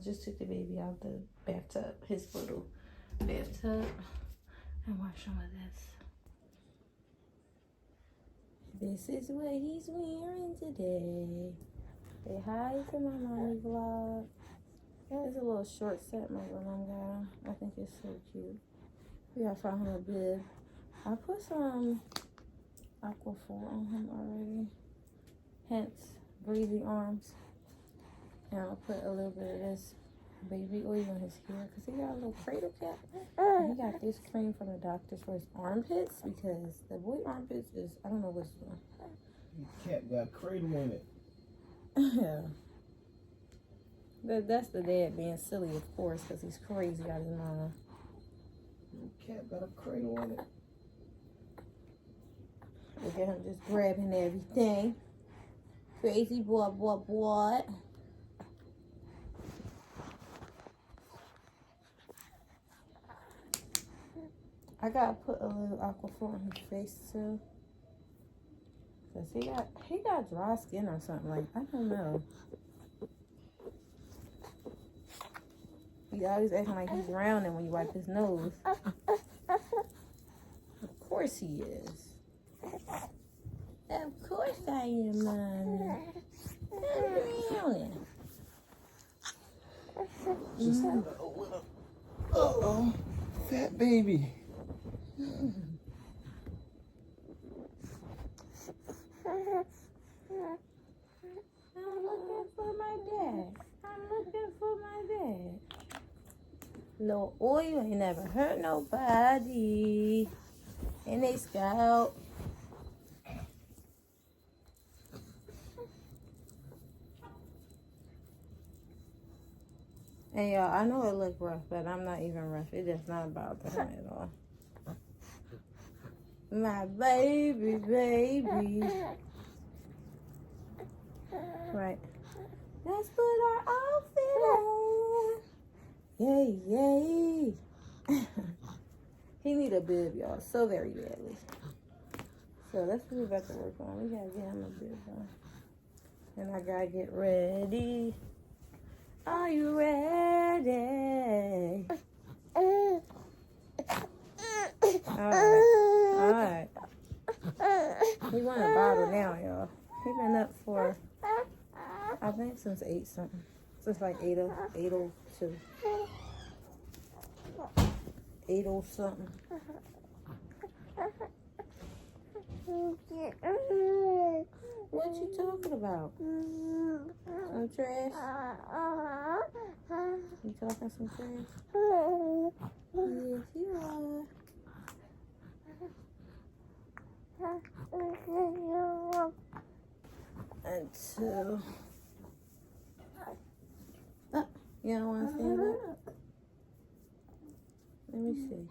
just took the baby out the bathtub, his little bathtub, and washed him with this. This is what he's wearing today. Say hi to my mommy vlog. It's a little short set my mom got him. I think it's so cute. We gotta find him a bib. I put some Aquaphor on him already. Hence, breezy arms. And I'll put a little bit of this baby oil on his hair because he got a little cradle cap. And he got this cream from the doctor for his armpits because the boy armpits is, I don't know what's wrong. The cat got cradle in it. Yeah. That's the dad being silly, of course, because he's crazy out of his mind. The cat got a cradle in it. Look at him just grabbing everything. Crazy boy, boy, boy. I gotta put a little Aquaphor on his face too. Cause he got dry skin or something, like, I don't know. He always acting like he's drowning when you wipe his nose. Of course he is. Of course I am, Mommy. I'm drowning. Just uh-oh, fat baby. I'm looking for my dad. I'm looking for my dad. No oil ain't never hurt nobody. And they scalp. And y'all, I know it look rough, but I'm not even rough. It is not about that at all. My baby, baby. Right. Let's put our outfit on. Yay, yay. He need a bib, y'all, so very badly. So that's what we're about to work on. We gotta get him a bib on. And I gotta get ready. Are you ready? Alright. He want a bottle now, y'all. He been up for, I think, since 8 something. Since like 8:02. 8:00 something. What you talking about? Some trash? You talking some trash? Yes, you are. Until you don't want to stand up? Let me see.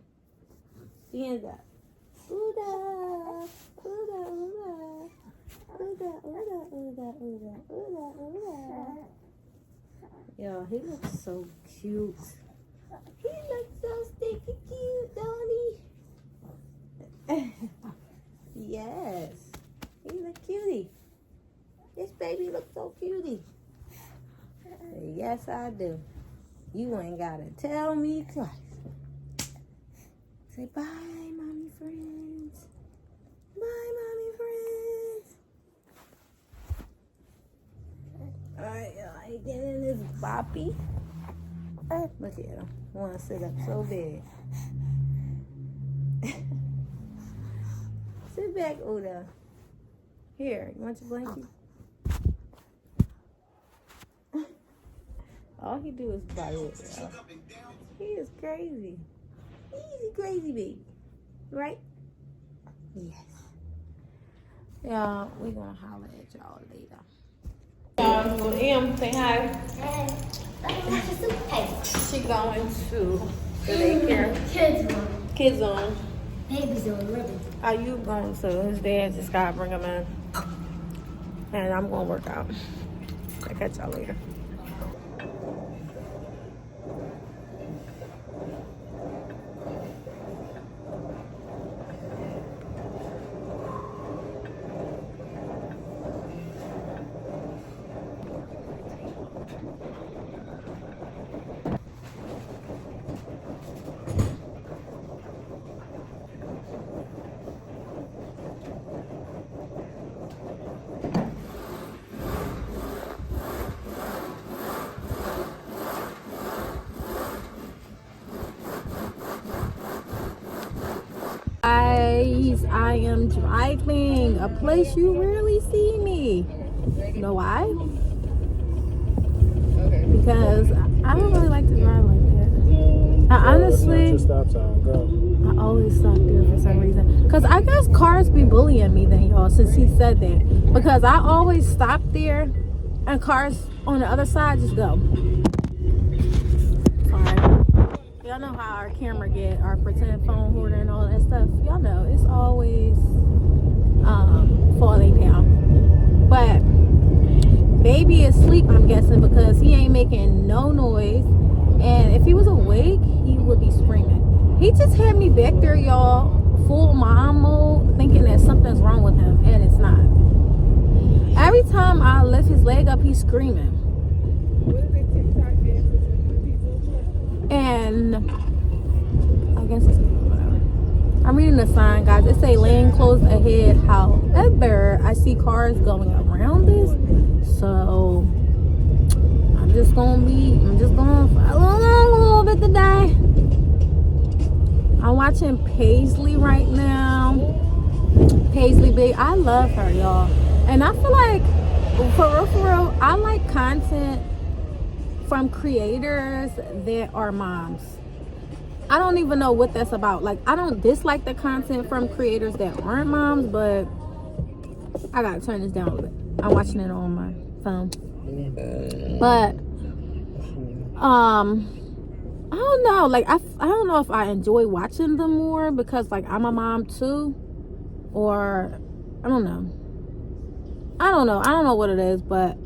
Stand up. Ooda, ooda, ooda, ooda, ooda, ooda, ooda, ooda, ooda. Yo, he looks so cute. He looks so stinky cute, don't he? Yes. He's a cutie. This baby looks so cutie. Yes, I do. You ain't gotta tell me twice. Say bye, mommy friends. Bye, mommy friends. Alright, y'all. I getting this boppy. Look at him. Want to sit up so bad. Sit back, Oda. Here, you want your blankie? All he do is bite it, y'all. He is crazy. He's a crazy baby. Right? Yes. Y'all, we gonna holler at y'all later. Y'all, go M, say hi. Hey. She going to the daycare. Kids on. Baby's on really. How you going to? His dad just gotta bring him in. And I'm gonna work out. I'll catch y'all later. I am driving a place you rarely see me. You know why? Because I don't really like to drive like that. I honestly, Stop sign. Go. I always stop there for some reason. Because I guess cars be bullying me then, y'all, since he said that. Because I always stop there and cars on the other side just go. Sorry. Y'all know how our camera get, our pretend phone holder and all that stuff. Y'all know it's always falling down. But baby is asleep, I'm guessing, because he ain't making no noise. And if he was awake, he would be screaming. He just had me back there, y'all, full mom mode, thinking that something's wrong with him, and it's not. Every time I lift his leg up, he's screaming. And I guess it's whatever. I'm reading the sign, guys. It say lane closed ahead. However, I see cars going around this, so I'm just gonna follow along a little bit today. I'm watching Paisley right now. Paisley Big. I love her, y'all. And I feel like, for real, I like content from creators that are moms. I don't even know what that's about. Like, I don't dislike the content from creators that aren't moms, but I gotta turn this down a little bit. I'm watching it on my phone. But I don't know. Like, I don't know if I enjoy watching them more because, like, I'm a mom too, or I don't know. I don't know what it is, but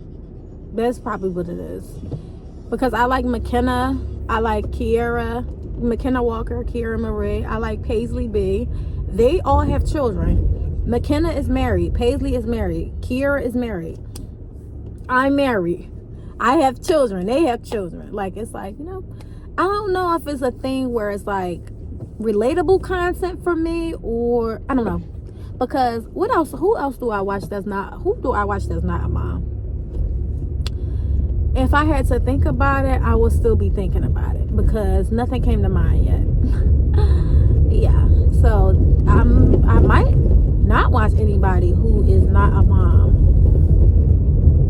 that's probably what it is. Because I like McKenna, I like Kiara, McKenna Walker, Kiara Marie, I like Paisley B. They all have children. McKenna is married, Paisley is married, Kiara is married. I'm married. I have children. They have children. Like, it's like, you know, I don't know if it's a thing where it's like relatable content for me, or I don't know. Because who else do I watch that's not a mom? If I had to think about it, I would still be thinking about it because nothing came to mind yet. Yeah, so I might not watch anybody who is not a mom.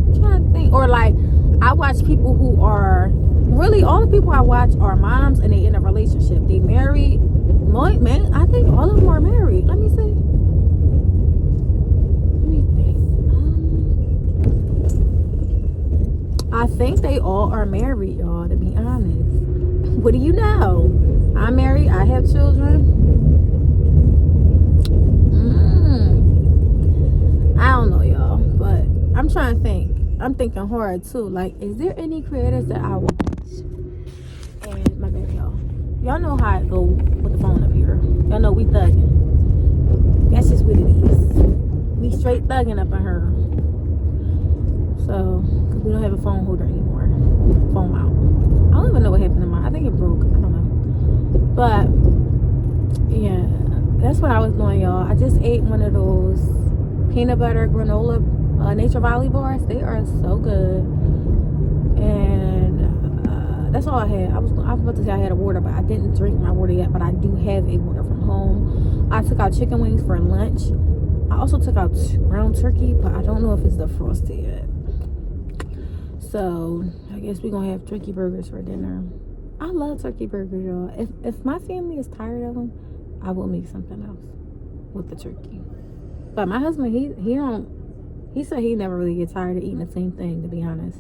I'm trying to think, or like I watch people who are really, all the people I watch are moms and they in a relationship. They married. Man, I think all of them are married. Let me see. I think they all are married, y'all, to be honest. What do you know? I'm married. I have children. I don't know, y'all, but I'm trying to think. I'm thinking hard, too. Like, is there any creators that I watch? And my bad, y'all. Y'all know how I go with the phone up here. Y'all know we thugging. That's just what it is. We straight thugging up in her. So, because we don't have a phone holder anymore. Phone out. I don't even know what happened to mine. I think it broke. I don't know. But, yeah. That's what I was doing, y'all. I just ate one of those peanut butter granola Nature Valley bars. They are so good. And that's all I had. I was about to say I had a water, but I didn't drink my water yet. But I do have a water from home. I took out chicken wings for lunch. I also took out ground turkey, but I don't know if it's defrosted yet. So I guess we're gonna have turkey burgers for dinner. I love turkey burgers, y'all. If my family is tired of them, I will make something else with the turkey. But my husband, he said he never really gets tired of eating the same thing, to be honest.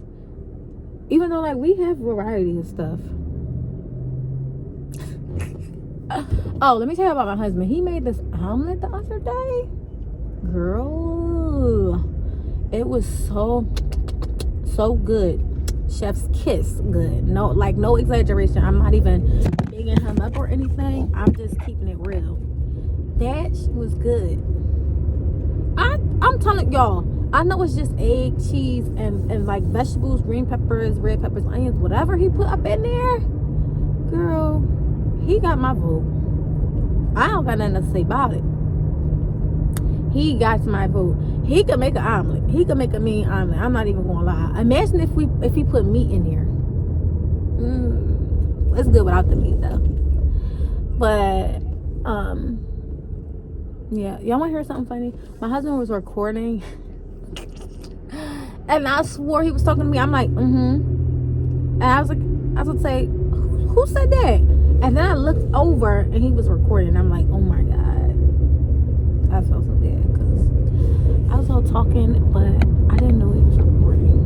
Even though, like, we have variety of stuff. Oh, let me tell you about my husband. He made this omelet the other day. Girl, it was so good. Chef's kiss good. No exaggeration. I'm not even bigging him up or anything. I'm just keeping it real. That was good. I'm telling y'all, I know it's just egg, cheese, and like vegetables, green peppers, red peppers, onions, whatever he put up in there. Girl, he got my vote. I don't got nothing to say about it. He got my vote. He could make an omelet. He could make a mean omelet. I'm not even gonna lie. Imagine if he put meat in there. It's good without the meat though. But Yeah, y'all want to hear something funny? My husband was recording, and I swore he was talking to me. I'm like, and I was gonna say, who said that? And then I looked over, and he was recording. I'm like, oh my god, I felt so bad because I was all talking, but I didn't know he was recording.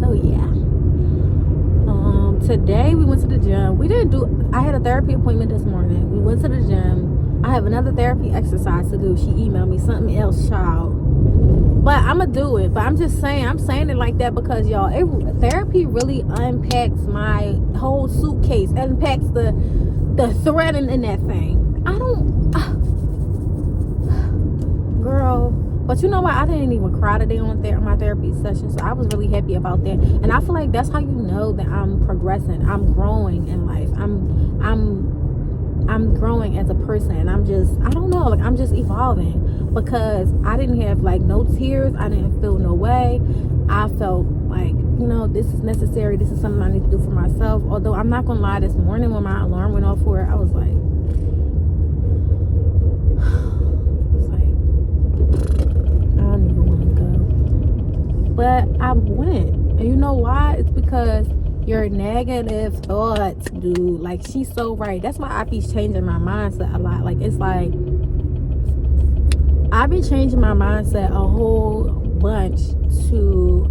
So yeah. Today we went to the gym. I had a therapy appointment this morning. We went to the gym. I have another therapy exercise to do. She emailed me something else, child. But I'm going to do it. But I'm just saying, I'm saying it like that because, y'all, therapy really unpacks my whole suitcase. Unpacks the thread in that thing. Girl. But you know what? I didn't even cry today on my therapy session, so I was really happy about that. And I feel like that's how you know that I'm progressing. I'm growing in life. I'm growing as a person. I'm just evolving because I didn't have like no tears. I didn't feel no way. I felt like, this is necessary. This is something I need to do for myself. Although I'm not gonna lie, this morning when my alarm went off for it, I was like, but I went. And you know why? It's because your negative thoughts, dude. Like, she's so right. That's why I be changing my mindset a lot. Like, it's like I be changing my mindset a whole bunch to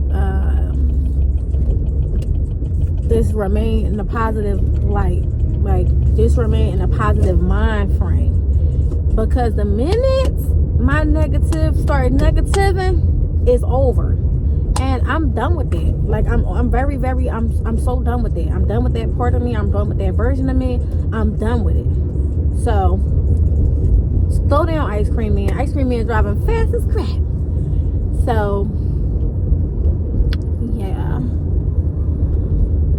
just remain in a positive light. Like, just remain in a positive mind frame. Because the minute my negative start negativing, it's over. And I'm done with that. Like, I'm so done with that. I'm done with that part of me. I'm done with that version of me. I'm done with it. So, slow down, Ice Cream Man. Ice Cream Man driving fast as crap. So, yeah.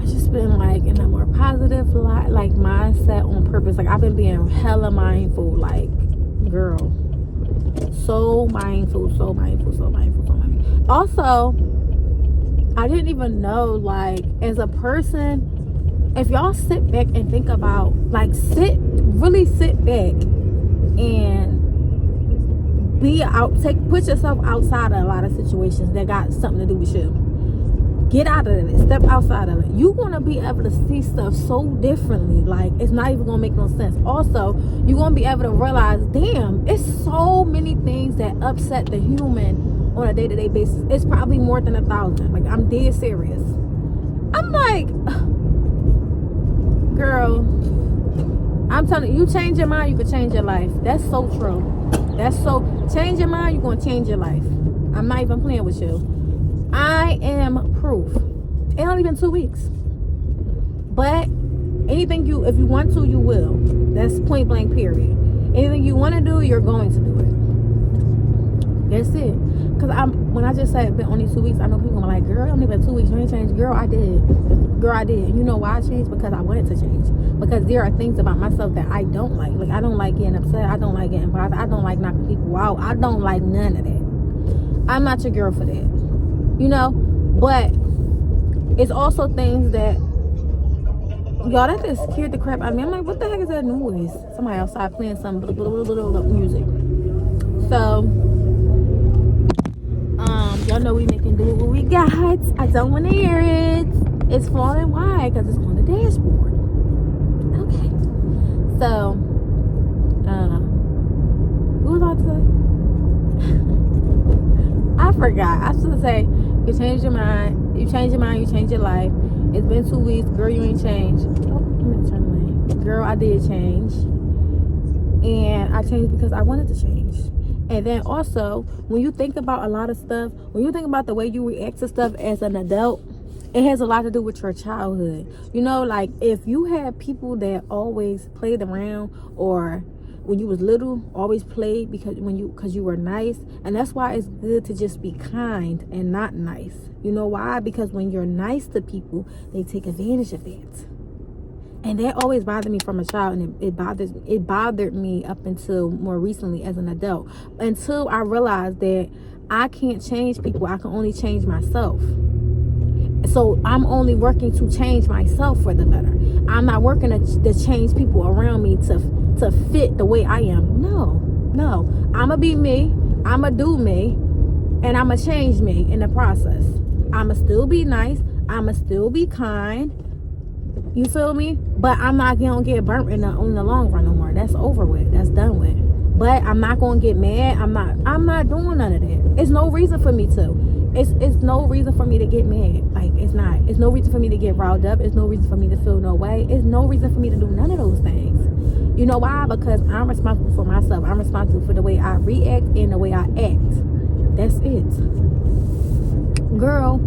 I just been like in a more positive like mindset on purpose. Like, I've been being hella mindful. Like, girl. So mindful. Also, I didn't even know, like, as a person, if y'all sit back and think about, like, really sit back and put yourself outside of a lot of situations that got something to do with you. Get out of it. Step outside of it. You're going to be able to see stuff so differently. Like, it's not even going to make no sense. Also, you're going to be able to realize, damn, it's so many things that upset the human on a day-to-day basis. It's probably more than 1,000. Like, I'm dead serious. I'm like, girl, I'm telling you, change your mind, you can change your life. That's so true. Change your mind, you're going to change your life. I'm not even playing with you. I am proof. It only been 2 weeks. But anything if you want to, you will. That's point blank, period. Anything you want to do, you're going to do it. That's it. Because when I just said it's been only 2 weeks, I know people are like, girl, it only been 2 weeks, you ain't changed. Girl, I did. And you know why I changed? Because I wanted to change. Because there are things about myself that I don't like. Like, I don't like getting upset. I don't like getting bothered. I don't like knocking people out. I don't like none of that. I'm not your girl for that. But it's also things that, y'all, that just scared the crap out of me. I'm like, what the heck is that noise? Somebody outside playing some little music. So, y'all know we making do what we got. I don't want to hear it. It's flowing wide because it's on the dashboard. Okay. So, what was I to say? I forgot. I was going to say, you change your mind. You change your mind. You change your life. It's been 2 weeks. Girl, you ain't changed. Oh, let me turn the lane. Girl, I did change. And I changed because I wanted to change. And then also, when you think about a lot of stuff, when you think about the way you react to stuff as an adult, it has a lot to do with your childhood. Like, if you had people that always played around, or when you was little, always played because you were nice. And that's why it's good to just be kind and not nice. You know why? Because when you're nice to people, they take advantage of that. And that always bothered me from a child, and it bothered me up until more recently as an adult. Until I realized that I can't change people. I can only change myself. So I'm only working to change myself for the better. I'm not working to change people around me to to fit the way I am. No. I'ma be me. I'ma do me. And I'ma change me in the process. I'ma still be nice. I'ma still be kind. You feel me? But I'm not gonna get burnt in the long run no more. That's over with. That's done with. But I'm not gonna get mad. I'm not doing none of that. It's no reason for me to. It's no reason for me to get mad. Like, it's not. It's no reason for me to get riled up. It's no reason for me to feel no way. It's no reason for me to do none of those things. You know why? Because I'm responsible for myself. I'm responsible for the way I react and the way I act. That's it. Girl,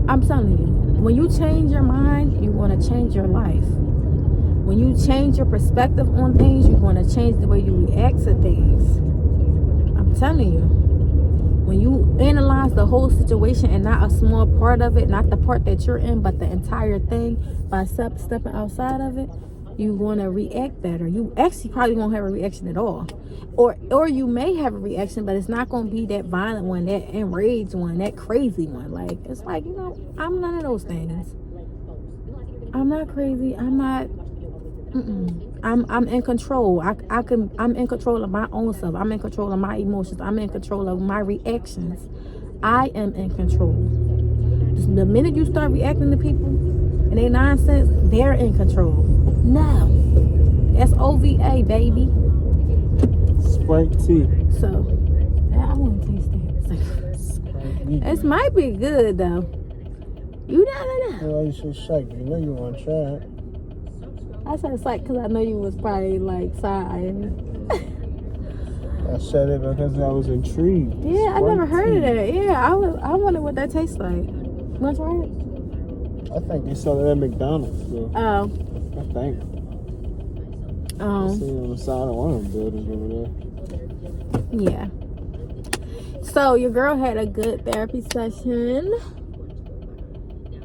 I'm telling you, when you change your mind, you're going to change your life. When you change your perspective on things, you're going to change the way you react to things. I'm telling you. When you analyze the whole situation and not a small part of it, not the part that you're in, but the entire thing, by stepping outside of it, you're going to react better. You actually probably won't have a reaction at all. Or you may have a reaction, but it's not going to be that violent one, that enraged one, that crazy one. Like, it's like, you know, I'm none of those things. I'm not crazy. I'm not... I'm in control. I'm in control of my own self. I'm in control of my emotions. I'm in control of my reactions. I am in control. The minute you start reacting to people and they nonsense, they're in control. No. That's OVA, baby. Sprite tea. So, I want to taste that. This might be good, though. You never know. Why you so psyched? You know you want to try it. I said psych because I know you was probably like side-eyeing me. I said it because I was intrigued. Yeah, I never heard of that. Yeah, I wonder what that tastes like. You want to try it? I think they sell it at McDonald's. So Oh. I think. I see it on the side of one of them buildings over there. Yeah. So your girl had a good therapy session.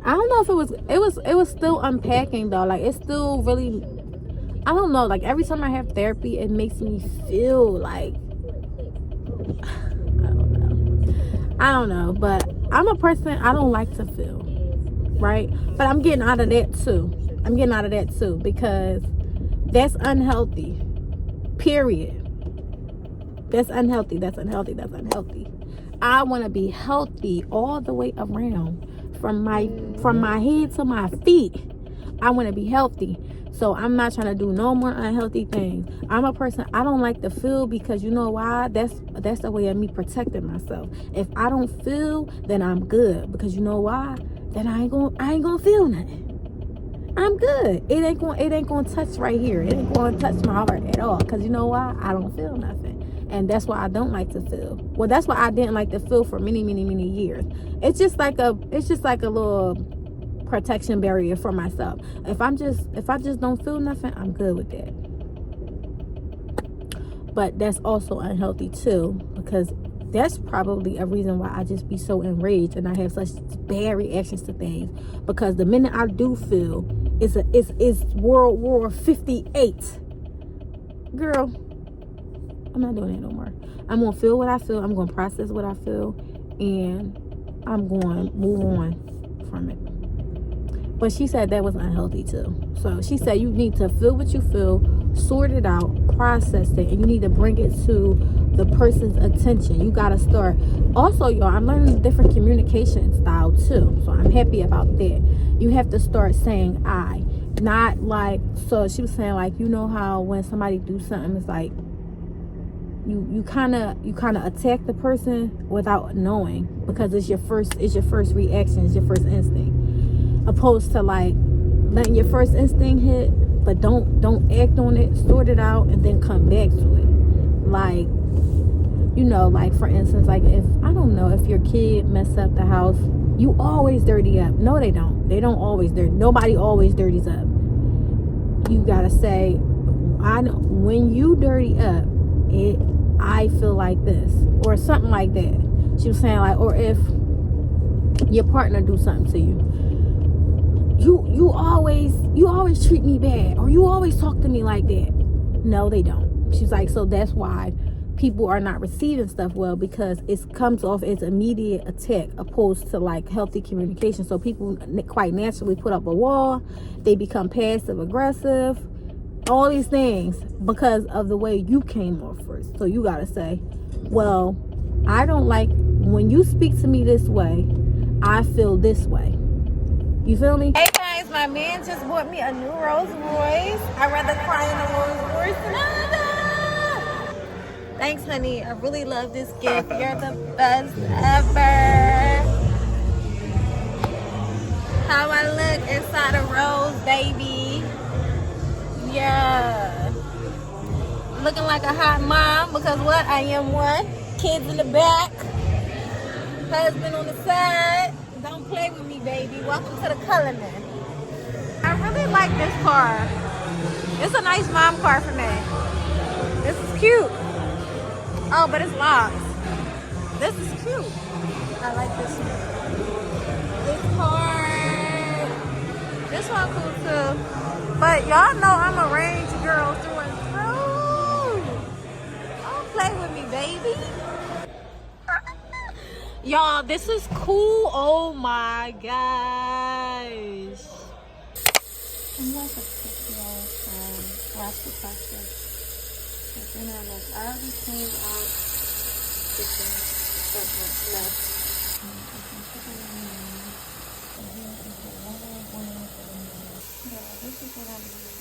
I don't know if it was still unpacking though. Like, it's still really, I don't know, like every time I have therapy it makes me feel like I don't know, but I'm a person, I don't like to feel, right? But I'm getting out of that too because that's unhealthy, period. That's unhealthy. I want to be healthy all the way around, from my head to my feet. I want to be healthy. So I'm not trying to do no more unhealthy things. I'm a person, I don't like to feel, because you know why? That's the way of me protecting myself. If I don't feel, then I'm good. Because you know why? Then I ain't gonna feel nothing. I'm good. It ain't gonna touch right here. It ain't gonna touch my heart at all. Because you know why? I don't feel nothing. And that's why I don't like to feel. Well, that's why I didn't like to feel for many, many, many years. It's just like a little protection barrier for myself. If I just don't feel nothing, I'm good with that. But that's also unhealthy too, because that's probably a reason why I just be so enraged and I have such bad reactions to things. Because the minute I do feel, it's World War 58. Girl, I'm not doing it no more. I'm gonna feel what I feel. I'm gonna process what I feel, and I'm going to move on from it. But she said that was unhealthy too. So she said you need to feel what you feel, sort it out, process it, and you need to bring it to the person's attention. You gotta start. Also, y'all, I'm learning a different communication style too. So I'm happy about that. You have to start saying I. Not like, so she was saying like, you know how when somebody do something, it's like you kind of attack the person without knowing, because it's your first reaction, it's your first instinct, opposed to like letting your first instinct hit, but don't act on it, sort it out, and then come back to it. Like, you know, like for instance, like if your kid mess up the house, you always dirty up. No, they don't always dirty. Nobody always dirties up. You gotta say, I know when you dirty up, I feel like this, or something like that. She was saying like, or if your partner do something to you, you always treat me bad, or you always talk to me like that. No, they don't. She's like, so that's why people are not receiving stuff well, because it comes off as immediate attack opposed to like healthy communication. So people quite naturally put up a wall. They become passive aggressive. all these things because of the way you came off first. So you gotta say, well, I don't like when you speak to me this way, I feel this way. You feel me? Hey guys, my man just bought me a new Rolls Royce. I'd rather cry in a Rolls Royce than another. Thanks, honey. I really love this gift. You're the best ever. How I look inside a Rolls, baby. Yeah. Looking like a hot mom because what? I am one. Kids in the back. Husband on the side. Don't play with me, baby. Welcome to the color man. I really like this car. It's a nice mom car for me. This is cute. Oh, but it's locked. This is cute. I like this one. This car. This one cool too. But y'all know I'm a range girl through and through. Don't play with me, baby. Y'all, this is cool. Oh my gosh. I'm like a 50 Rascal Plastic. I already cleaned out chicken left. Yeah, this is what I'm using.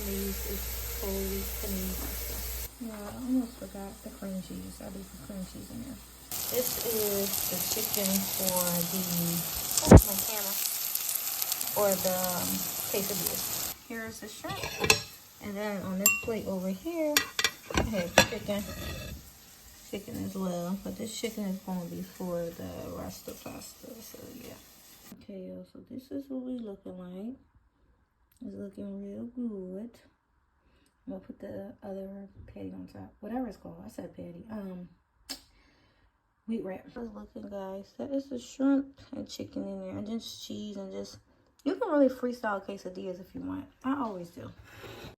These is totally clean pasta. Yeah, I almost forgot the cream cheese. I did some cream cheese in there. This is the chicken for the my camera or the quesadillas. Here's the shrimp, and then on this plate over here, I have chicken as well. But this chicken is going to be for the rest of the pasta. So yeah. Okay, y'all. So this is what we looking like. It's looking real good. I'm gonna put the other patty on top. Whatever it's called. I said patty. Wheat wrap. It's looking, guys. That is the shrimp and chicken in there. And just cheese and just... You can really freestyle quesadillas if you want. I always do.